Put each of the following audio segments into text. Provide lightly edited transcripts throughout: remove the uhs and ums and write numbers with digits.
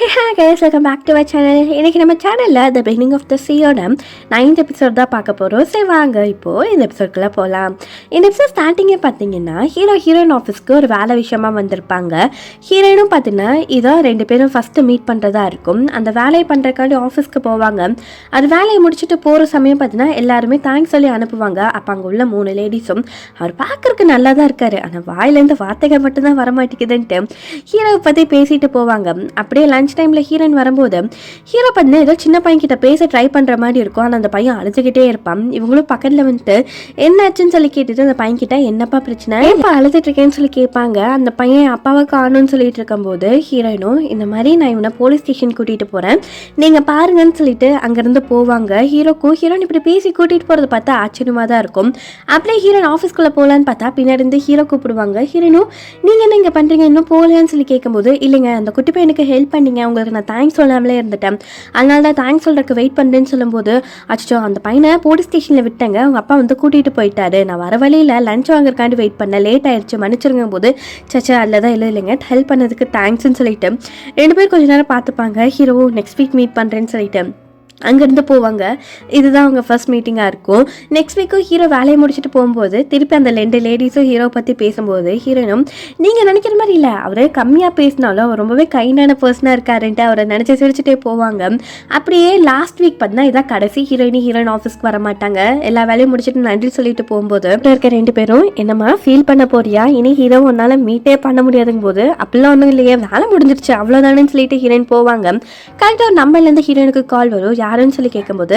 Hey guys, welcome back to our channel. இன்னைக்கு நம்ம சேனல்ல த பிகினிங் ஆஃப் த சீயோட 9th எபிசோட் தான் பார்க்க போகிறோம். சரி வாங்க இப்போ இந்த எபிசோட்குள்ளே போகலாம். இந்த எபிசோட் ஸ்டார்டிங்கே பார்த்தீங்கன்னா ஹீரோயின் ஆஃபீஸ்க்கு ஒரு வேலை விஷயமா வந்திருப்பாங்க. ஹீரோயினும் பார்த்தீங்கன்னா இதான் 2 பேரும் ஃபஸ்ட்டு மீட் பண்ணுறதா இருக்கும். அந்த வேலையை பண்ணுறக்காண்டி ஆஃபீஸ்க்கு போவாங்க. அது வேலையை முடிச்சுட்டு போகிற சமயம் பார்த்தீங்கன்னா எல்லாருமே தேங்க்ஸ் சொல்லி அனுப்புவாங்க. அப்போ அங்கே உள்ள 3 லேடிஸும் அவர் பார்க்கறதுக்கு நல்லா தான் இருக்காரு, ஆனால் வாயிலேருந்து வார்த்தைகள் மட்டும்தான் வரமாட்டேங்குதுன்ட்டு ஹீரோவை பற்றி பேசிட்டு போவாங்க. அப்படியே லஞ்ச் டைமில் ஹீரோயின் வரும்போது ஹீரோ பண்ண ஏதோ சின்ன பையன் கிட்ட பேச ட்ரை பண்ணுற மாதிரி இருக்கும். ஆனால் அந்த பையன் அழுதுகிட்டே இருப்பான். இவங்களும் பக்கத்தில் வந்துட்டு என்னாச்சுன்னு சொல்லி கேட்டுட்டு அந்த பையன் கிட்ட என்னப்பா பிரச்சனை, இப்போ அழுதுட்டு இருக்கேன்னு சொல்லி கேட்பாங்க. அந்த பையன் அப்பாவை காணும்னு சொல்லிட்டு இருக்கும்போது ஹீரோயினும் இந்த மாதிரி நான் இவனை போலீஸ் ஸ்டேஷன் கூட்டிகிட்டு போகிறேன், நீங்கள் பாருங்கன்னு சொல்லிட்டு அங்கேருந்து போவாங்க. ஹீரோயின் இப்படி பேசி கூட்டிகிட்டு போகிறத பார்த்தா ஆச்சரியமாக தான் இருக்கும். அப்படியே ஹீரோயின் ஆஃபீஸ்க்குள்ளே போகலான்னு பார்த்தா பின்னாடி இருந்து ஹீரோ கூப்பிடுவாங்க. ஹீரோயினும் நீங்கள் என்ன இங்கே பண்ணுறீங்க, இன்னும் போகலன்னு சொல்லி கேட்கும்போது இல்லைங்க அந்த குட்டி பையனுக்கு ஹெல்ப் பண்ணீங்க, உங்களுக்கு நான் தேங்க்ஸ் சொல்லாமலே இருந்துட்டேன், அதனால தான் தேங்க்ஸ் சொல்கிறதுக்கு வெயிட் பண்ணுறேன்னு சொல்லும்போது அச்சோ அந்த பையனை போலீஸ் ஸ்டேஷனில் விட்டேங்க, அவங்க அப்பா வந்து கூட்டிகிட்டு போயிட்டாரு, நான் வர வழியில் லஞ்ச் வாங்குறக்காண்டி வெயிட் பண்ணேன், லேட் ஆயிடுச்சு மன்னிச்சிருங்க போது சச்சா அதில் தான் இல்லைங்க ஹெல்ப் பண்ணதுக்கு தேங்க்ஸ்ன்னு சொல்லிட்டு 2 பேர் கொஞ்ச நேரம் பார்த்துப்பாங்க. ஹீரோ நெக்ஸ்ட் வீக் மீட் பண்ணுறேன்னு சொல்லிட்டு அங்கேருந்து போவாங்க. இதுதான் அவங்க ஃபர்ஸ்ட் மீட்டிங்காக இருக்கும். நெக்ஸ்ட் வீக்கும் ஹீரோ வேலையை முடிச்சுட்டு போகும்போது திருப்பி அந்த 2 லேடிஸும் ஹீரோ பற்றி பேசும்போது ஹீரோயினும் நீங்கள் நினைக்கிற மாதிரி இல்லை, அவரே கம்மியாக பேசினாலும் அவர் ரொம்பவே கைண்டான பர்சனாக இருக்காருன்ட்டு அவரை நினச்சி சிரிச்சுட்டே போவாங்க. அப்படியே லாஸ்ட் வீக் பார்த்தா இதான் கடைசி ஹீரோயின் ஆஃபீஸ்க்கு வர மாட்டாங்க. எல்லா வேலையும் முடிச்சுட்டு நன்றி சொல்லிட்டு போகும்போது இருக்க 2 பேரும் என்னம்மா ஃபீல் பண்ண போறியா, இனி ஹீரோ உன்னால் மீட்டே பண்ண முடியாதுங்க போது அப்படிலாம் ஒன்றும் இல்லையே வேலை முடிஞ்சிருச்சு அவ்வளோதானு சொல்லிட்டு ஹீரோயின் போவாங்க. கரெக்டாக ஒரு நம்பர்லேருந்து ஹீரோயினுக்கு கால் வரும். யாருன்னு சொல்லி கேட்கும்போது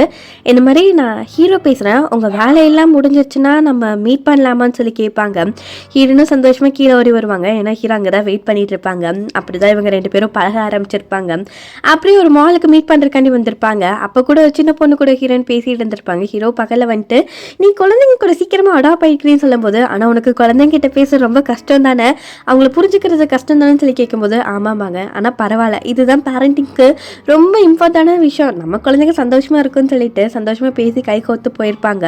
இந்த மாதிரி நான் ஹீரோ பேசுகிறேன், உங்கள் வேலையெல்லாம் முடிஞ்சிருச்சுன்னா நம்ம மீட் பண்ணலாமான்னு சொல்லி கேட்பாங்க. ஹீரோனும் சந்தோஷமாக கீழே ஓடி வருவாங்க. ஏன்னா ஹீரோ அங்கே தான் வெயிட் பண்ணிட்டு இருப்பாங்க. அப்படி தான் இவங்க 2 பேரும் பழக ஆரம்பிச்சிருப்பாங்க. அப்படியே ஒரு மாலுக்கு மீட் பண்ணுறக்காண்டி வந்திருப்பாங்க. அப்போ கூட சின்ன பொண்ணு கூட ஹீரோயின் பேசிட்டு இருந்திருப்பாங்க. ஹீரோ பக்கத்தில் வந்துட்டு நீ குழந்தைங்க கூட சீக்கிரமாக அடாப்ட் ஆகிக்கிறேன்னு சொல்லும்போது ஆனால் உனக்கு குழந்தைங்கிட்ட பேச ரொம்ப கஷ்டம் தானே, அவங்கள புரிஞ்சுக்கிறது கஷ்டம் தானே சொல்லி கேட்கும்போது ஆமாம்பாங்க, ஆனால் பரவாயில்ல இதுதான் பேரண்டிங்க்கு ரொம்ப இம்பார்ட்டண்டான விஷயம், நம்ம குழந்தைங்க சந்தோஷமா இருக்குன்னு சொல்லிட்டு சந்தோஷமா பேசி கை கோத்து போயிருப்பாங்க.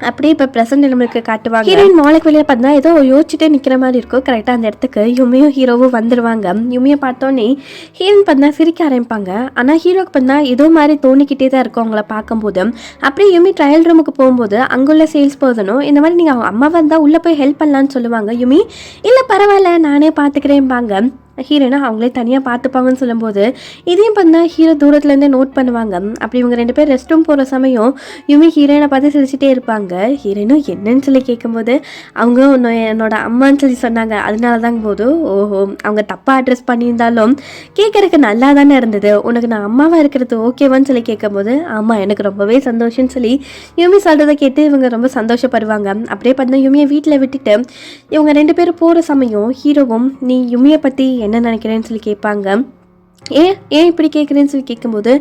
அப்படியே இப்போ ப்ரெசென்ட் நம்மளுக்கு காட்டுவாங்க. ஹீரோயின் மாலுக்கு வெளியே பார்த்தா ஏதோ யோசிச்சுட்டே நிற்கிற மாதிரி இருக்கும். கரெக்டாக அந்த இடத்துக்கு யுமியும் ஹீரோவும் வந்துடுவாங்க. யுமியை பார்த்தோன்னே ஹீரோயின் பார்த்தா சிரிக்க ஆரம்பிப்பாங்க. ஆனால் ஹீரோக்கு பார்த்தா ஏதோ மாதிரி தோணிக்கிட்டே தான் இருக்கும் அவங்கள பார்க்கும்போது. அப்படியே யுமி ட்ரையல் ரூமுக்கு போகும்போது அங்குள்ள சேல்ஸ் பர்சனும் இந்த மாதிரி நீங்கள் அவங்க அம்மா வந்தால் உள்ளே போய் ஹெல்ப் பண்ணலான்னு சொல்லுவாங்க. யுமி இல்லை பரவாயில்ல நானே பார்த்துக்கிறேன்பாங்க. ஹீரோனா அவங்களே தனியாக பார்த்துப்பாங்கன்னு சொல்லும்போது இதையும் பார்த்தா ஹீரோ தூரத்துலேருந்தே நோட் பண்ணுவாங்க. அப்படி இவங்க 2 பேர் ரெஸ்ட் ரூம் போகிற சமயம் யுமி ஹீரோயினை பார்த்து சிரிச்சுட்டே இருப்பாங்க. ஹீரோயினும் என்னன்னு சொல்லி கேட்கும்போது அவங்க என்னோட அம்மான்னு சொல்லி சொன்னாங்க, அதனால தாங்க போது ஓஹோ அவங்க தப்பாக அட்ரஸ் பண்ணியிருந்தாலும் கேட்கறதுக்கு நல்லா தானே இருந்தது, உனக்கு நான் அம்மாவாக இருக்கிறது ஓகேவான்னு சொல்லி கேட்கும்போது ஆமாம் எனக்கு ரொம்பவே சந்தோஷம்னு சொல்லி யுமி சொல்கிறத கேட்டு இவங்க ரொம்ப சந்தோஷப்படுவாங்க. அப்படியே பார்த்தா யுமியை வீட்டில் விட்டுட்டு இவங்க 2 பேரும் போகிற சமயம் ஹீரோவும் நீ யுமியை பற்றி என்ன நினைக்கிறேன்னு சொல்லி கேட்பாங்க. ஏன் இப்படி கேட்குறேன்னு சொல்லி கேட்கும்போது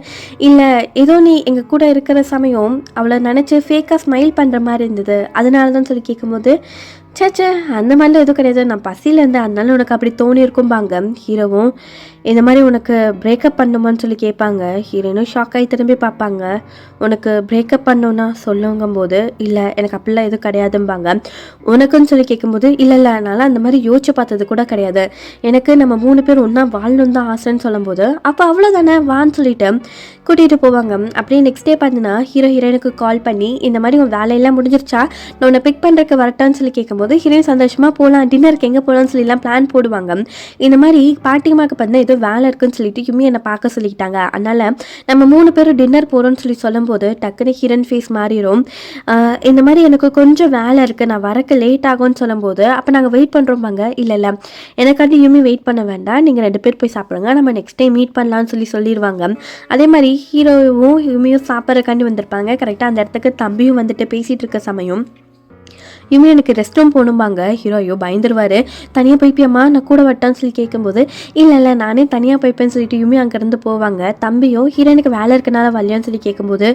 இல்லை ஏதோ நீ எங்கள் கூட இருக்கிற சமயம் அவளை நினச்சி ஃபேக்காக ஸ்மைல் பண்ணுற மாதிரி இருந்தது அதனால தான் சொல்லி கேட்கும்போது சேச்சே அந்த மாதிரிலாம் எதுவும் கிடையாது, நான் பசியில் இருந்தேன் அதனால உனக்கு அப்படி தோணி இருக்கும்பாங்க. ஹீரோவும் இந்த மாதிரி உனக்கு பிரேக்கப் பண்ணுமான்னு சொல்லி கேட்பாங்க. ஹீரோயினும் ஷாக் ஆகி திரும்பி பார்ப்பாங்க. உனக்கு பிரேக்கப் பண்ணோன்னா சொல்லுங்கும்போது இல்லை எனக்கு அப்படிலாம் எதுவும் கிடையாதும்பாங்க. உனக்குன்னு சொல்லி கேட்கும்போது இல்லை அதனால் அந்த மாதிரி யோசிச்சு பார்த்தது கூட கிடையாது, எனக்கு நம்ம 3 பேர் ஒன்றா வாழணும் தான் ஆசைன்னு சொல்லும்போது அப்போ அவ்வளோதானே வான்னு சொல்லிட்டு கூட்டிகிட்டு போவாங்க. அப்படியே நெக்ஸ்ட் டே பார்த்தீங்கன்னா ஹீரோயினுக்கு கால் பண்ணி இந்த மாதிரி உன் வேலையெல்லாம் முடிஞ்சிருச்சா நான் உன்னை பிக் பண்ணுறதுக்கு வரட்டான்னு சொல்லி கேட்கும்போது ஹீரோயின் சந்தோஷமாக போகலாம் டின்னருக்கு எங்கே போகலான்னு சொல்லிலாம் பிளான் போடுவாங்க. இந்த மாதிரி பாட்டிமாக்கு பார்த்தீங்கன்னா ஏதோ வேலை இருக்குன்னு சொல்லிட்டு யுமி என்னை பார்க்க சொல்லிக்கிட்டாங்க, அதனால் நம்ம 3 பேரும் டின்னர் போகிறோன்னு சொல்லி சொல்லும்போது டக்குன்னு ஹீரோயின் ஃபேஸ் மாறிடும். இந்த மாதிரி எனக்கு கொஞ்சம் வேலை இருக்குது நான் வரக்கு லேட் ஆகும்னு சொல்லும்போது அப்போ நாங்கள் வெயிட் பண்ணுறோம்பாங்க. இல்லை எனக்காண்டி யுமி வெயிட் பண்ண வேண்டாம், நீங்கள் 2 பேர் போய் சாப்பிடுங்க நம்ம நெக்ஸ்ட் டைம் மீட் பண்ணலான்னு சொல்லிடுவாங்க. அதே மாதிரி ஹீரோவும் யுமியும் சாப்பிட்றக்காண்டி வந்திருப்பாங்க. கரெக்டாக அந்த இடத்துக்கு தம்பியும் வந்துட்டு பேசிகிட்டு இருக்க சமயம் யுமி எனக்கு ரெஸ்ட் ரூம் போகணும்பாங்க. ஹீரோயோ பயந்துருவார். தனியாக போய்ப்பியம்மா நான் கூட வட்டான்னு சொல்லி கேட்கும்போது இல்லை நானே தனியாக போய்ப்பேன்னு சொல்லிட்டு யுமி அங்கேருந்து போவாங்க. தம்பியோ ஹீரோனுக்கு வேலை இருக்கனால வரலையான்னு சொல்லி கேட்கும்போது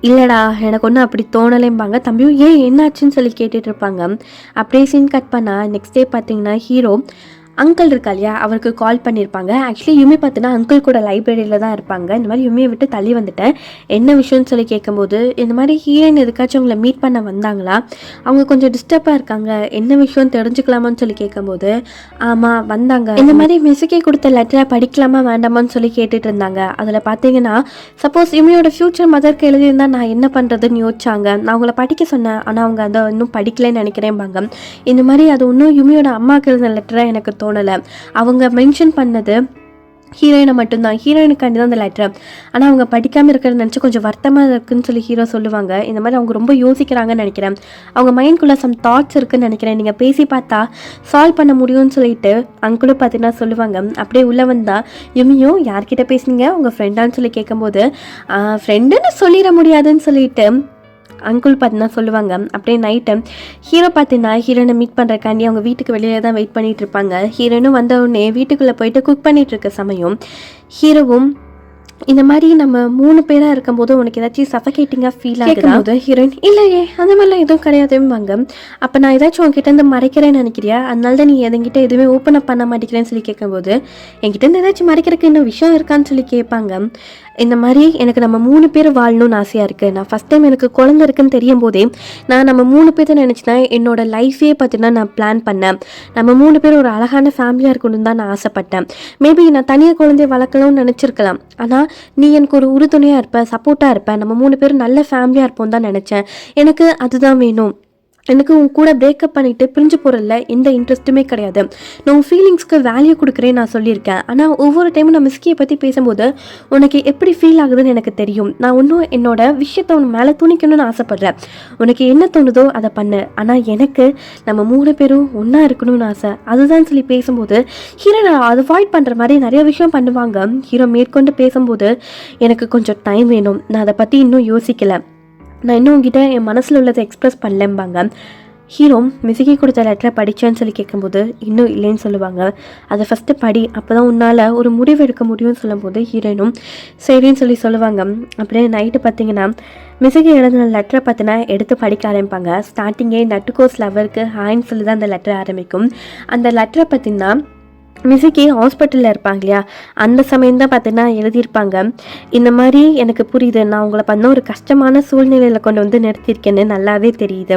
இல்லைடா எனக்கு ஒன்றும் அப்படி தோணலைம்பாங்க. தம்பியும் ஏன் என்னாச்சுன்னு சொல்லி கேட்டுட்டு இருப்பாங்க. அப்படியே சீன் கட் பண்ணால் நெக்ஸ்ட் டே பார்த்தீங்கன்னா ஹீரோ அங்கிள் இருக்கா இல்லையா, அவருக்கு கால் பண்ணியிருப்பாங்க. ஆக்சுவலி யுமி பார்த்தீங்கன்னா அங்கிள் கூட லைப்ரரியில் தான் இருப்பாங்க. இந்த மாதிரி யுமியை விட்டு தள்ளி வந்துட்டேன், என்ன விஷயம்னு சொல்லி கேட்கும்போது, இந்த மாதிரி ஹீரோயின் எதுக்காச்சும் உங்களை மீட் பண்ண வந்தாங்களா, அவங்க கொஞ்சம் டிஸ்டர்பாக இருக்காங்க, என்ன விஷயம் தெரிஞ்சுக்கலாமான்னு சொல்லி கேட்கும்போது, ஆமாம் வந்தாங்க, இந்த மாதிரி மிசுக்கி கொடுத்த லெட்டரை படிக்கலாமா வேண்டாமான்னு சொல்லி கேட்டுட்டு இருந்தாங்க. அதில் பார்த்தீங்கன்னா சப்போஸ் யுமியோட ஃப்யூச்சர் மதருக்கு எழுதியிருந்தா நான் என்ன பண்ணுறதுன்னு யோசிச்சாங்க. நான் அவங்கள படிக்க சொன்னேன், ஆனால் அவங்க அதை இன்னும் படிக்கலைன்னு நினைக்கிறேன்பாங்க. இந்த மாதிரி அது இன்னும் யுமியோட அம்மாவுக்கு எழுதின லெட்டரை எனக்கு தோணலை. அவங்க மென்ஷன் பண்ணது ஹீரோயினை மட்டும்தான், ஹீரோயினுக்காண்டி தான் அந்த லெட்டர். ஆனால் அவங்க படிக்காமல் இருக்கிறத நினச்சி கொஞ்சம் வருத்தமாக இருக்குன்னு சொல்லி ஹீரோ சொல்லுவாங்க. இந்த மாதிரி அவங்க ரொம்ப யோசிக்கிறாங்கன்னு நினைக்கிறேன், அவங்க மைண்ட்குள்ளே சம் தாட்ஸ் இருக்குன்னு நினைக்கிறேன், நீங்கள் பேசி பார்த்தா சால்வ் பண்ண முடியும்னு சொல்லிட்டு அங்கிளும் பார்த்தீங்கன்னா சொல்லுவாங்க. அப்படியே உள்ளே வந்தால் யுமியும் யார்கிட்ட பேசுனீங்க, உங்கள் ஃப்ரெண்டான்னு சொல்லி கேட்கும்போது ஃப்ரெண்டுன்னு சொல்லிட முடியாதுன்னு சொல்லிட்டு அங்கிள் பார்த்தீங்கன்னா சொல்லுவாங்க. அப்படியே நைட்டு ஹீரோ பார்த்தீங்கன்னா ஹீரோனை மீட் பண்ணுறக்காண்டி அவங்க வீட்டுக்கு வெளியே தான் வெயிட் பண்ணிகிட்டு இருப்பாங்க. ஹீரோனும் வந்த உடனே வீட்டுக்குள்ளே போயிட்டு குக் பண்ணிகிட்டு இருக்க சமயம் ஹீரோவும் இந்த மாதிரி நம்ம 3 பேராக இருக்கும்போது உனக்கு ஏதாச்சும் சஃபகேட்டிங்காக ஃபீல் ஆகும்போது ஹீரோயின் இல்லையே அந்த மாதிரிலாம் எதுவும் கிடையாதும்பாங்க. அப்போ நான் ஏதாச்சும் உங்ககிட்ட இருந்து மறைக்கிறேன்னு நினைக்கிறியா, அதனால தான் நீ என்கிட்ட எதுவுமே ஓப்பன் அப் பண்ண மாட்டேங்கிறேன்னு சொல்லி கேட்கும்போது, என்கிட்ட இருந்து ஏதாச்சும் மறைக்கிறதுக்கு இன்னும் விஷயம் இருக்கான்னு சொல்லி கேட்பாங்க. இந்த மாதிரி எனக்கு நம்ம 3 பேர் வாழணும்னு ஆசையாக இருக்குது, நான் ஃபஸ்ட் டைம் எனக்கு குழந்தை இருக்குன்னு தெரியும் போதே நான் நம்ம 3 பேர் நினச்சி தான் என்னோடய லைஃபே பார்த்தீங்கன்னா நான் பிளான் பண்ணேன். நம்ம 3 பேர் ஒரு அழகான ஃபேமிலியாக இருக்கணும்னு தான் நான் ஆசைப்பட்டேன். மேபி நான் தனியாக குழந்தைய வளர்க்கலாம்னு நினச்சிருக்கலாம், ஆனால் நீ எனக்கு ஒரு உறுதுணையாக இருப்ப, சப்போர்ட்டாக இருப்ப, நம்ம 3 பேரும் நல்ல ஃபேமிலியாக இருப்போம் தான் நினச்சேன். எனக்கு அதுதான் வேணும். எனக்கு உன் கூட பிரேக்கப் பண்ணிவிட்டு பிரிஞ்சு போகிறதில்ல எந்த இன்ட்ரெஸ்ட்டுமே கிடையாது. நான் உன் ஃபீலிங்ஸ்க்கு வேல்யூ கொடுக்குறேன்னு நான் சொல்லியிருக்கேன். ஆனால் ஒவ்வொரு டைமும் நான் மிஸ்கியை பற்றி பேசும்போது உனக்கு எப்படி ஃபீல் ஆகுதுன்னு எனக்கு தெரியும். நான் இன்னும் என்னோட விஷயத்த உன் மேலே துணிக்கணும்னு ஆசைப்பட்றேன். உனக்கு என்ன தோணுதோ அதை பண்ணு, ஆனால் எனக்கு நம்ம 3 பேரும் ஒன்றா இருக்கணும்னு ஆசை, அதுதான் சொல்லி பேசும்போது ஹீரோ நான் அவாய்ட் பண்ணுற மாதிரி நிறைய விஷயம் பண்ணுவாங்க. ஹீரோ மேற்கொண்டு பேசும்போது எனக்கு கொஞ்சம் டைம் வேணும், நான் அதை பற்றி இன்னும் யோசிக்கலை, நான் இன்னும் உங்ககிட்ட என் மனசில் உள்ளதை எக்ஸ்ப்ரெஸ் பண்ணலம்பாங்க. ஹீரோ மிசுகி கொடுத்த லெட்டரை படித்தேன்னு சொல்லி கேட்கும்போது இன்னும் இல்லைன்னு சொல்லுவாங்க. அதை ஃபஸ்ட்டு படி, அப்போ தான் உன்னால் ஒரு முடிவு எடுக்க முடியும்னு சொல்லும்போது ஹீரோயினும் சரின்னு சொல்லி சொல்லுவாங்க. அப்படியே நைட்டு பார்த்தீங்கன்னா மிசுகி எழுதின லெட்டரை பார்த்தினா எடுத்து படிக்க ஆரம்பிப்பாங்க. ஸ்டார்டிங்கே நட்டுகோஸ் லவருக்கு ஹாய்ன்னு சொல்லி தான் அந்த லெட்டர் ஆரம்பிக்கும். அந்த லெட்டரை பார்த்திங்கன்னா மிசுக்கி ஹாஸ்பிட்டலில் இருப்பாங்க இல்லையா, அந்த சமயம் தான் பார்த்தீங்கன்னா எழுதியிருப்பாங்க. இந்த மாதிரி எனக்கு புரியுது, நான் உங்களை பண்ண ஒரு கஷ்டமான சூழ்நிலையில் கொண்டு வந்து நிறுத்தியிருக்கேன்னு நல்லாவே தெரியுது.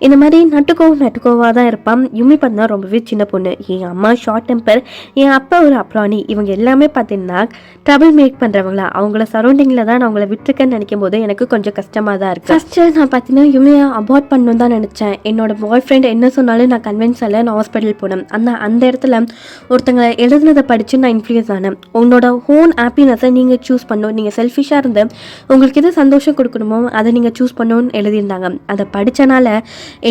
இந்த மாதிரி நட்டுக்கோவாக தான் இருப்பான். யுமி பார்த்தா ரொம்பவே சின்ன பொண்ணு, என் அம்மா ஷார்ட் டெம்பர், என் அப்பா ஒரு அப்ராணி, இவங்க எல்லாமே பார்த்தீங்கன்னா ட்ரபிள் மேக் பண்ணுறவங்களா, அவங்கள சரௌண்டிங்கில் தான் நான் அவங்கள விட்டுருக்கேன்னு நினைக்கும் போது எனக்கு கொஞ்சம் கஷ்டமாக தான் இருக்குது. ஃபஸ்ட்டு நான் பார்த்தீங்கன்னா யுமியை அபார்ட் பண்ணணும் தான் நினச்சேன். என்னோட பாய் ஃப்ரெண்ட் என்ன சொன்னாலும் நான் கன்வின்ஸ் ஆகல, நான் ஹாஸ்பிட்டல் போனேன். அந்த இடத்துல ஒருத்தங்க எழுதுனதை படித்து நான் இன்ஃப்ளூயன்ஸ் ஆனேன். உன்னோட ஓன் ஹாப்பினஸை நீங்கள் சூஸ் பண்ணணும், நீங்கள் செல்ஃபிஷாக இருந்து உங்களுக்கு எது சந்தோஷம் கொடுக்கணுமோ அதை நீங்கள் சூஸ் பண்ணணும்னு எழுதியிருந்தாங்க. அதை படித்தனால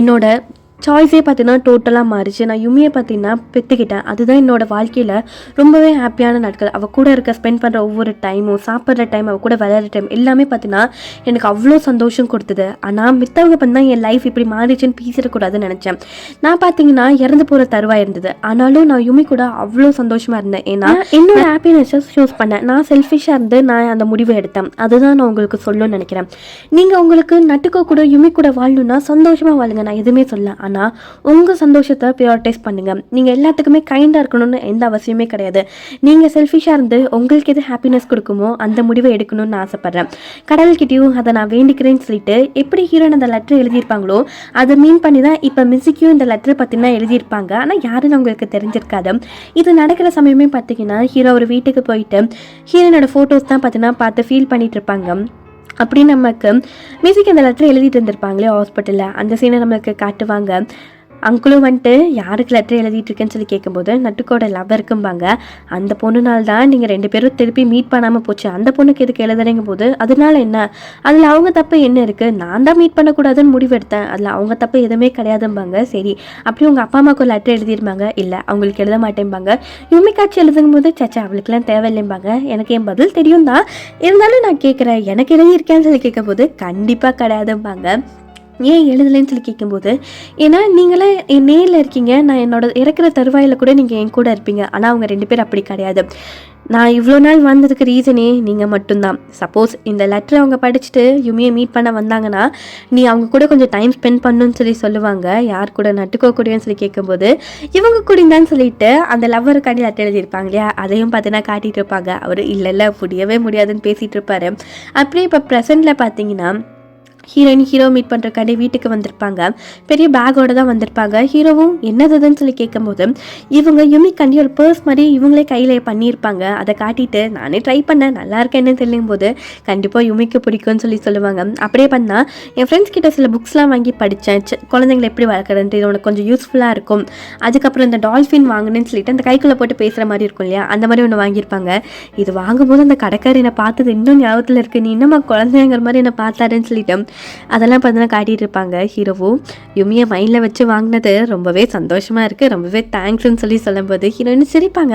என்னோட சாய்ஸே பார்த்தீங்கன்னா டோட்டலாக மாறிச்சு. நான் யுமியை பார்த்தீங்கன்னா பெற்றுக்கிட்டேன். அதுதான் என்னோடய வாழ்க்கையில் ரொம்பவே ஹாப்பியான நாட்கள். அவள் கூட இருக்க ஸ்பெண்ட் பண்ணுற ஒவ்வொரு டைமும், சாப்பிட்ற டைம், அவள் கூட விளையாடுற டைம் எல்லாமே பார்த்தீங்கன்னா எனக்கு அவ்வளோ சந்தோஷம் கொடுத்தது. ஆனால் மித்தவங்க பண்ணா என் லைஃப் இப்படி மாறிச்சுன்னு பேசிடக்கூடாதுன்னு நினச்சேன். நான் பார்த்தீங்கன்னா இறந்து போகிற தருவாய் இருந்தது, ஆனாலும் நான் யுமி கூட அவ்வளோ சந்தோஷமாக இருந்தேன். ஏன்னா என்னோட ஹாப்பினஸை சூஸ் பண்ணேன், நான் செல்ஃபிஷாக இருந்து நான் அந்த முடிவை எடுத்தேன். அதுதான் நான் உங்களுக்கு சொல்லணும்னு நினைக்கிறேன். நீங்கள் உங்களுக்கு நட்டுக்கோ கூட யுமி கூட வாழணுன்னா சந்தோஷமாக வாழுங்க, நான் எதுவுமே சொல்ல. ஆனால் உங்கள் சந்தோஷத்தை ப்ரியாரிட்டைஸ் பண்ணுங்கள். நீங்கள் எல்லாத்துக்குமே கைண்டாக இருக்கணும்னு எந்த அவசியமே கிடையாது. நீங்கள் செல்ஃபிஷாக இருந்து உங்களுக்கு எது ஹாப்பினஸ் கொடுக்குமோ அந்த முடிவை எடுக்கணும்னு ஆசைப்பட்றேன். கடவுள்கிட்டையும் அதை நான் வேண்டிக்கிறேன்னு சொல்லிட்டு எப்படி ஹீரோயின் அந்த லெட்டர் எழுதியிருப்பாங்களோ அதை மீன் பண்ணி தான் இப்போ மிசுக்கியும் இந்த லெட்டர் பார்த்தீங்கன்னா எழுதியிருப்பாங்க. ஆனால் யாருன்னு அவங்களுக்கு தெரிஞ்சிருக்காது. இது நடக்கிற சமயமே பார்த்தீங்கன்னா ஹீரோ ஒரு வீட்டுக்கு போயிட்டு ஹீரோனோட ஃபோட்டோஸ் தான் பார்த்தீங்கன்னா பார்த்து ஃபீல் பண்ணிட்டு இருப்பாங்க. அப்படி நமக்கு மியூசிக் அந்த லெட்டர் எழுதிட்டு இருந்திருப்பாங்களே ஹாஸ்பிட்டலில், அந்த சீனை நம்மளுக்கு காட்டுவாங்க. அங்கிளும் வந்துட்டு யாருக்கு லெட்டர் எழுதிட்டு இருக்கேன்னு சொல்லி கேட்கும்போது நட்டுக்கோட லவ்வருக்கும்பாங்க. அந்த பொண்ணுனால தான் நீங்கள் 2 பேரும் திருப்பி மீட் பண்ணாமல் போச்சு, அந்த பொண்ணுக்கு எதுக்கு எழுதுறேங்கும் போது அதனால என்ன, அதில் அவங்க தப்பு என்ன இருக்குது, நான் தான் மீட் பண்ணக்கூடாதுன்னு முடிவெடுத்தேன், அதில் அவங்க தப்பு எதுவுமே கிடையாதும்பாங்க. சரி அப்படி உங்கள் அப்பா அம்மாவுக்கு லெட்டர் எழுதிருப்பாங்க, இல்லை அவங்களுக்கு எழுத மாட்டேன்பாங்க. யுமிக்காட்சி எழுதுங்கும் போது சச்சா அவளுக்குலாம் தேவையில்லைம்பாங்க. எனக்கு என் பதில் தெரியும் தான், இருந்தாலும் நான் கேட்குறேன் எனக்கு எழுதியிருக்கேன்னு சொல்லி கேட்கும்போது கண்டிப்பாக கிடையாதும்பாங்க. ஏன் எழுதலைன்னு சொல்லி கேட்கும்போது, ஏன்னா நீங்களே என் நேரில் இருக்கீங்க, நான் என்னோட இறக்குற தருவாயில் கூட நீங்கள் என் கூட இருப்பீங்க, ஆனால் அவங்க 2 பேர் அப்படி கிடையாது. நான் இவ்வளோ நாள் வந்ததுக்கு ரீசனே நீங்கள் மட்டும்தான். சப்போஸ் இந்த லெட்டரை அவங்க படிச்சுட்டு யுமியை மீட் பண்ண வந்தாங்கன்னா நீ அவங்க கூட கொஞ்சம் டைம் ஸ்பெண்ட் பண்ணுன்னு சொல்லுவாங்க. யார் கூட நட்டுக்கோக்கூடியன்னு கேட்கும்போது இவங்க கூடன்னு சொல்லிட்டு அந்த லவ்வருக்காண்டி லெட்டர் எழுதியிருப்பாங்க இல்லையா, அதையும் பார்த்தீங்கன்னா காட்டிகிட்டு இருப்பாங்க. அவர் இல்லை முடியவே முடியாதுன்னு பேசிகிட்டு இருப்பார். அப்படியே இப்போ ப்ரெசென்ட்டில் பார்த்தீங்கன்னா ஹீரோ மீட் பண்ணுறக்காண்டி வீட்டுக்கு வந்திருப்பாங்க. பெரிய பேக்கோட தான் வந்திருப்பாங்க. ஹீரோவும் என்னதுன்னு கேட்கும்போது இவங்க யுமிக்காண்டி ஒரு பர்ஸ் மாதிரி இவங்களே கையில் பண்ணியிருப்பாங்க. அதை காட்டிட்டு நானே ட்ரை பண்ணேன், நல்லா இருக்கேன்னு தெரியும் போது கண்டிப்பாக யுமிக்கு பிடிக்கும்னு சொல்லுவாங்க. அப்படியே பண்ணால் என் ஃப்ரெண்ட்ஸ் கிட்ட சில புக்ஸ்லாம் வாங்கி படித்தேன், குழந்தைங்களை எப்படி வளர்க்குறதுன்ட்டு, இது உனக்கு கொஞ்சம் யூஸ்ஃபுல்லாக இருக்கும். அதுக்கப்புறம் இந்த டால்ஃபின் வாங்கினேன்னு சொல்லிட்டு அந்த கைக்குள்ளே போட்டு பேசுகிற மாதிரி இருக்கும் இல்லையா, அந்த மாதிரி ஒன்று வாங்கியிருப்பாங்க. இது வாங்கும்போது அந்த கடைக்காரர் என்னை பார்த்தது இன்னும் ஞாபகத்தில் இருக்குது, நீ என்னம்மா குழந்தைங்கிற மாதிரி என்னை பார்த்தாருன்னு சொல்லிட்டு அதெல்லாம் பார்த்தீங்கன்னா காட்டிகிட்டு இருப்பாங்க. ஹீரோவும் யுமியை மைண்டில் வச்சு வாங்கினது ரொம்பவே சந்தோஷமாக இருக்குது, ரொம்பவே தேங்க்ஸ்ன்னு சொல்லும்போது ஹீரோயின் சிரிப்பாங்க.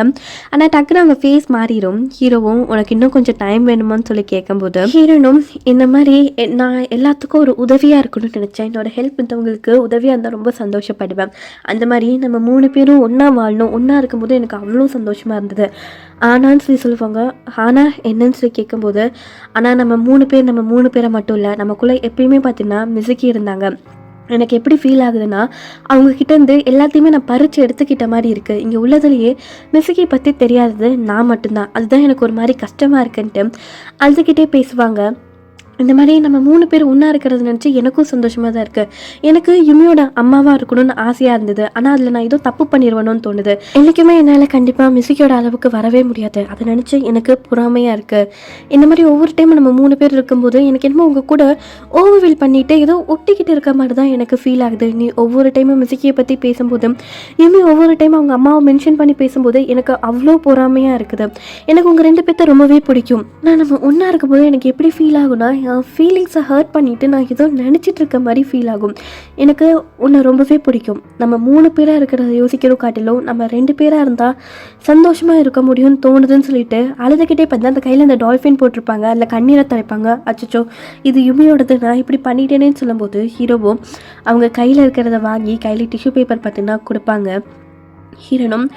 ஆனால் டக்குன்னு அவங்க ஃபேஸ் மாறிடும். ஹீரோவும் உனக்கு இன்னும் கொஞ்சம் டைம் வேணுமான்னு கேட்கும்போது ஹீரோனும் இந்த மாதிரி நான் எல்லாத்துக்கும் ஒரு உதவியாக இருக்கணும்னு நினச்சேன், என்னோட ஹெல்ப் இருந்தவங்களுக்கு உதவியாக இருந்தால் ரொம்ப சந்தோஷப்படுவேன். அந்த மாதிரி நம்ம 3 பேரும் ஒன்றா வாழணும், ஒன்றா இருக்கும்போது எனக்கு அவ்வளோ சந்தோஷமாக இருந்தது. ஆனான்னு சொல்லுவாங்க. ஆனால் என்னன்னு கேட்கும்போது ஆனால் நம்ம 3 பேரை மட்டும் இல்லை, நமக்குள்ளே எப்பயுமே பார்த்தீங்கன்னா மிசுக்கி இருந்தாங்க. எனக்கு எப்படி ஃபீல் ஆகுதுன்னா அவங்கக்கிட்டேருந்து எல்லாத்தையுமே நான் பறித்து எடுத்துக்கிட்ட மாதிரி இருக்குது. இங்கே உள்ளதுலேயே மிசுக்கி பற்றி தெரியாதது நான் மட்டும்தான், அதுதான் எனக்கு ஒரு மாதிரி கஷ்டமாக இருக்குன்ட்டு அழுதுகிட்டே பேசுவாங்க. இந்த மாதிரி நம்ம 3 பேர் ஒன்றா இருக்கிறது நினச்சி எனக்கும் சந்தோஷமாக தான் இருக்குது. எனக்கு யுமியோட அம்மாவாக இருக்கணும்னு ஆசையாக இருந்தது, ஆனால் அதில் நான் ஏதோ தப்பு பண்ணிடுவேணும்னு தோணுது. என்றைக்குமே என்னால் கண்டிப்பாக மிசுக்கியோட அளவுக்கு வரவே முடியாது, அதை நினச்சி எனக்கு பொறாமையாக இருக்குது. இந்த மாதிரி ஒவ்வொரு டைம் நம்ம 3 பேர் இருக்கும்போது எனக்கு என்னமோ உங்கள் கூட ஓவர்வில் பண்ணிவிட்டு ஏதோ ஒட்டிக்கிட்டு இருக்க மாதிரி தான் எனக்கு ஃபீல் ஆகுது. நீ ஒவ்வொரு டைமும் மிசுக்கியை பற்றி பேசும்போது யுமி ஒவ்வொரு டைம் அவங்க அம்மாவை மென்ஷன் பண்ணி பேசும்போது எனக்கு அவ்வளோ பொறாமையாக இருக்குது. எனக்கு உங்கள் 2 பேர்த்த ரொம்பவே பிடிக்கும். நான் நம்ம ஒன்றா இருக்கும்போது எனக்கு எப்படி ஃபீல் ஆகும்னா ஃபீலிங்ஸை ஹர்ட் பண்ணிவிட்டு நான் ஏதோ நினச்சிட்டு இருக்க மாதிரி ஃபீல் ஆகும். எனக்கு உன்னை ரொம்பவே பிடிக்கும். நம்ம 3 பேராக இருக்கிறத யோசிக்கிறோம் காட்டிலும் நம்ம 2 பேராக இருந்தால் சந்தோஷமாக இருக்க முடியும்னு தோணுதுன்னு சொல்லிட்டு அழுதுகிட்டே பார்த்தா அந்த கையில் அந்த டால்ஃபின் போட்டிருப்பாங்க, அதில் கண்ணீரை துடைப்பாங்க. அச்சோ இது யுமியோடது, நான் இப்படி பண்ணிட்டேனேன்னு சொல்லும்போது ஹீரோவும் அவங்க கையில் இருக்கிறத வாங்கி கையில் டிஷ்யூ பேப்பர் பார்த்தீங்கன்னா கொடுப்பாங்க. ஹீரோனும்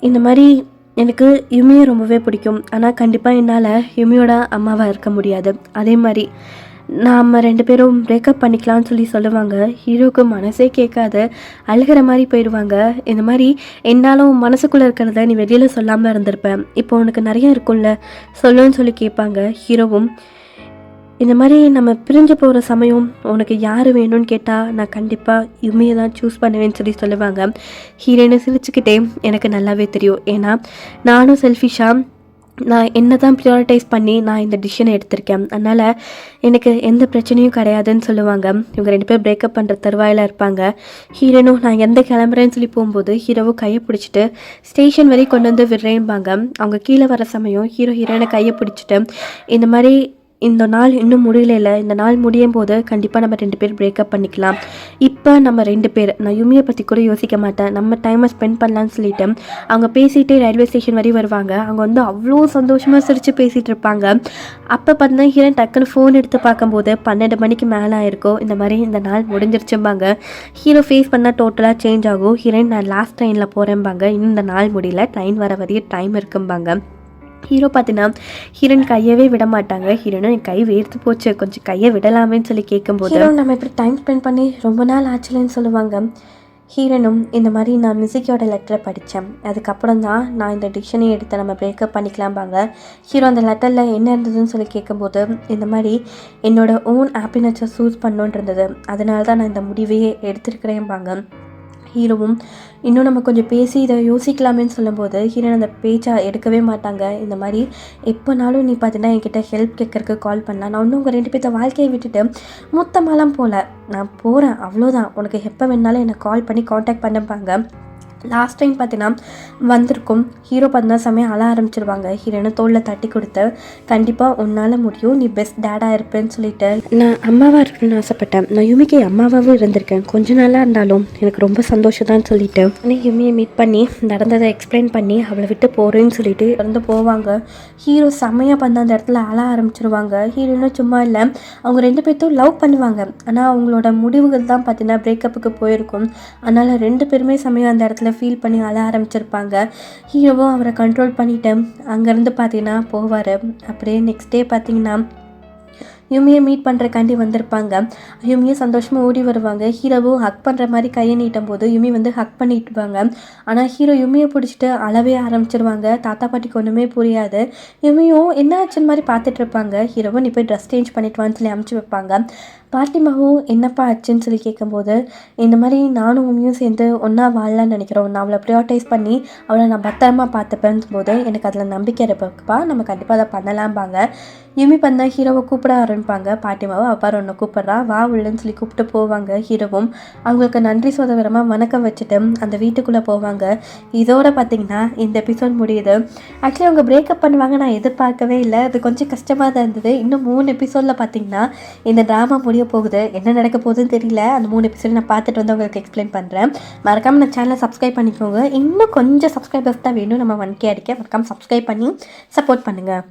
இந்த மாதிரி எனக்கு யுமியை ரொம்பவே பிடிக்கும், ஆனால் கண்டிப்பாக என்னால் யுமியோட அம்மாவாக இருக்க முடியாது. அதே மாதிரி நாம் 2 பேரும் பிரேக்கப் பண்ணிக்கலாம்னு சொல்லுவாங்க. ஹீரோவுக்கு மனசே கேட்காது, அழுகிற மாதிரி போயிடுவாங்க. இந்த மாதிரி என்னாலும் மனசுக்குள்ளே இருக்கிறத நீ வெளியில் சொல்லாமல் இருந்திருப்பேன், இப்போ உனக்கு நிறைய இருக்கும்ல சொல்லுன்னு கேட்பாங்க. ஹீரோவும் இந்த மாதிரி நம்ம பிரிஞ்சு போகிற சமயம் உனக்கு யார் வேணும்னு கேட்டால் நான் கண்டிப்பாக யுமியை தான் சூஸ் பண்ணுவேன்னு சொல்லுவாங்க. ஹீரோயினை சிரிச்சுக்கிட்டே எனக்கு நல்லாவே தெரியும், ஏன்னா நானும் செல்ஃபிஷாக நான் என்ன தான் ப்ரியாரிட்டைஸ் பண்ணி நான் இந்த டிசிஷனை எடுத்திருக்கேன், அதனால் எனக்கு எந்த பிரச்சனையும் கிடையாதுன்னு சொல்லுவாங்க. இவங்க 2 பேர் பிரேக்கப் பண்ணுற தருவாயில் இருப்பாங்க. ஹீரோனும் நான் எந்த கிளம்புறேன்னு போகும்போது ஹீரோவும் கையை பிடிச்சிட்டு ஸ்டேஷன் வரைக்கும் கொண்டு வந்து விடுறேன்பாங்க. அவங்க கீழே வர சமயம் ஹீரோயினை கையை பிடிச்சிட்டு இந்த மாதிரி இந்த நாள் இன்னும் முடியல, இந்த நாள் முடியும் போது கண்டிப்பாக நம்ம 2 பேர் பிரேக்கப் பண்ணிக்கலாம். இப்போ நம்ம 2 பேர், நான் யுமியை பற்றி கூட யோசிக்க மாட்டேன், நம்ம டைமை ஸ்பெண்ட் பண்ணலான்னு சொல்லிட்டு அவங்க பேசிகிட்டே ரயில்வே ஸ்டேஷன் வரையும் வருவாங்க. அவங்க வந்து அவ்வளோ சந்தோஷமாக சிரித்து பேசிகிட்டு இருப்பாங்க. அப்போ பார்த்தீங்கன்னா ஹீரோயின் டக்குன்னு ஃபோன் எடுத்து பார்க்கும்போது 12 மணிக்கு மேலே ஆயிருக்கும். இந்த மாதிரி இந்த நாள் முடிஞ்சிருச்சும்பாங்க. ஹீரோ ஃபேஸ் பண்ணால் டோட்டலாக சேஞ்ச் ஆகும். ஹீரோயின் நான் லாஸ்ட் ட்ரெயினில் போகிறேன்பாங்க. இன்னும் இந்த நாள் முடியல, ட்ரெயின் வர வரையும் டைம் இருக்கும்பாங்க. ஹீரோ பார்த்தீங்கன்னா ஹீரோயின் கையவே விட மாட்டாங்க. ஹீரோனும் என் கை வேர்த்து போச்சு, கொஞ்சம் கையை விடலாமேன்னு கேட்கும்போது நம்ம இப்படி டைம் ஸ்பெண்ட் பண்ணி ரொம்ப நாள் ஆச்சுலன்னு சொல்லுவாங்க. ஹீரோனும் இந்த மாதிரி நான் மியூசிக்கோட லெட்டரை படித்தேன், அதுக்கப்புறம் தான் நான் இந்த டிக்ஷனை எடுத்து நம்ம பிரேக்கப் பண்ணிக்கலாம்பாங்க. ஹீரோ அந்த லெட்டரில் என்ன இருந்ததுன்னு கேட்கும்போது இந்த மாதிரி என்னோட ஓன் ஹாப்பினஸை சூஸ் பண்ணோன்னு இருந்தது, அதனால தான் நான் இந்த முடிவையே எடுத்துருக்கிறேன்பாங்க. ஹீரோவும் இன்னும் நம்ம கொஞ்சம் பேசி இதை யோசிக்கலாமேன்னு சொல்லும்போது ஹீரோயின் அந்த பேச்சா எடுக்கவே மாட்டாங்க. இந்த மாதிரி எப்போனாலும் நீ பார்த்தீங்கன்னா என்கிட்ட ஹெல்ப் கேட்கறக்கு கால் பண்ணலாம், நான் இன்னும் உங்கள் 2 பேர்த்த வாழ்க்கையை விட்டுட்டு மொத்தமாலாம் போகல, நான் போகிறேன் அவ்வளோதான், உனக்கு எப்போ வேணாலும் என்னை கால் பண்ணி காண்டாக்ட் பண்ணப்பாங்க. லாஸ்ட் டைம் பார்த்தீங்கன்னா வந்திருக்கும். ஹீரோ பார்த்தீங்கன்னா சமயம் அழ ஆரம்பிச்சிருவாங்க. ஹீரோனை தோளில் தட்டி கொடுத்து கண்டிப்பாக உன்னால் முடியும், நீ பெஸ்ட் டேடாக இருப்பேன்னு சொல்லிட்டு நான் அம்மாவாக இருக்கணும்னு ஆசைப்பட்டேன், நான் யுமிக்கு அம்மாவாகவும் இருந்திருக்கேன், கொஞ்ச நாளாக இருந்தாலும் எனக்கு ரொம்ப சந்தோஷம் தான் சொல்லிட்டு யுமியை மீட் பண்ணி நடந்ததை எக்ஸ்பிளைன் பண்ணி அவளை விட்டு போகிறேன்னு சொல்லிட்டு இருந்து போவாங்க. ஹீரோ செம்மையாக பண்ண அந்த இடத்துல அழ ஆரம்பிச்சிருவாங்க. ஹீரோனும் சும்மா இல்லை, அவங்க 2 பேர்த்தும் லவ் பண்ணுவாங்க, ஆனால் அவங்களோட முடிவுகள் தான் பார்த்தீங்கன்னா பிரேக்கப்புக்கு போயிருக்கும். அதனால் 2 பேருமே சமயம் அந்த இடத்துல ஃபீல் பண்ணி அழ ஆரம்பிச்சிருப்பாங்க. ஹீரோவும் அவரை கண்ட்ரோல் பண்ணிவிட்டு அங்கேருந்து பார்த்தீங்கன்னா போவார். அப்படியே நெக்ஸ்ட் டே பார்த்தீங்கன்னா யுமியை மீட் பண்ணுறக்காண்டி வந்திருப்பாங்க. யுமியும் சந்தோஷமாக ஓடி வருவாங்க. ஹீரோவும் ஹக் பண்ணுற மாதிரி கையை நீட்டும் போது யுமி வந்து ஹக் பண்ணிட்டுவாங்க. ஆனால் ஹீரோ யுமியை பிடிச்சிட்டு அழவே ஆரம்பிச்சிருவாங்க. தாத்தா பாட்டிக்கு ஒன்றுமே புரியாது. யுமியும் என்ன ஆச்சுன்னு மாதிரி பார்த்துட்டு இருப்பாங்க. ஹீரோவும் நீ போய் ட்ரெஸ் சேஞ்ச் பண்ணிட்டு வான்னு சொல்லி அனுப்பிச்சி வைப்பாங்க. பாட்டிமாவும் என்னப்பா ஆச்சுன்னு சொல்லி கேட்கும்போது இந்த மாதிரி நானும் உண்மையும் சேர்ந்து ஒன்றா வாழலான்னு நினைக்கிறோம். நான் அவளை ப்ரியாரிட்டைஸ் பண்ணி அவளை நான் பத்திரமா பார்த்துப்பேன் போது எனக்கு அதில் நம்பிக்கை இருப்பா, நம்ம கண்டிப்பாக அதை பண்ணலாம்பாங்க. யுமி பண்ண ஹீரோவை கூப்பிட ஆரம்பிப்பாங்க. பாட்டிமாவை அப்பாரு ஒன்று கூப்பிட்றா வா உள்ளன்னு சொல்லி கூப்பிட்டு போவாங்க. ஹீரோவும் அவங்களுக்கு நன்றி சோதவரமாக வணக்கம் வச்சுட்டு அந்த வீட்டுக்குள்ளே போவாங்க. இதோட பார்த்தீங்கன்னா இந்த எபிசோட் முடியுது. ஆக்சுவலி அவங்க பிரேக்கப் பண்ணுவாங்க நான் எதிர்பார்க்கவே இல்லை. அது கொஞ்சம் கஷ்டமாக தான் இருந்தது. இன்னும் 3 எபிசோடில் பார்த்தீங்கன்னா இந்த ட்ராமா முடிய போகுது. என்ன நடக்க போகுதுன்னு தெரியல. அந்த 3 எபிசோட் நான் பார்த்துட்டு வந்து உங்களுக்கு எக்ஸ்பிளைன் பண்ணுறேன். மறக்காமல் நான் சேனலை சப்ஸ்கிரைப் பண்ணிக்கோங்க. இன்னும் கொஞ்சம் சப்ஸ்கிரைபர்ஸ் தான் வேணும் நம்ம 1K அடிக்க. மறக்காமல் சப்ஸ்கிரைப் பண்ணி சப்போர்ட் பண்ணுங்கள்.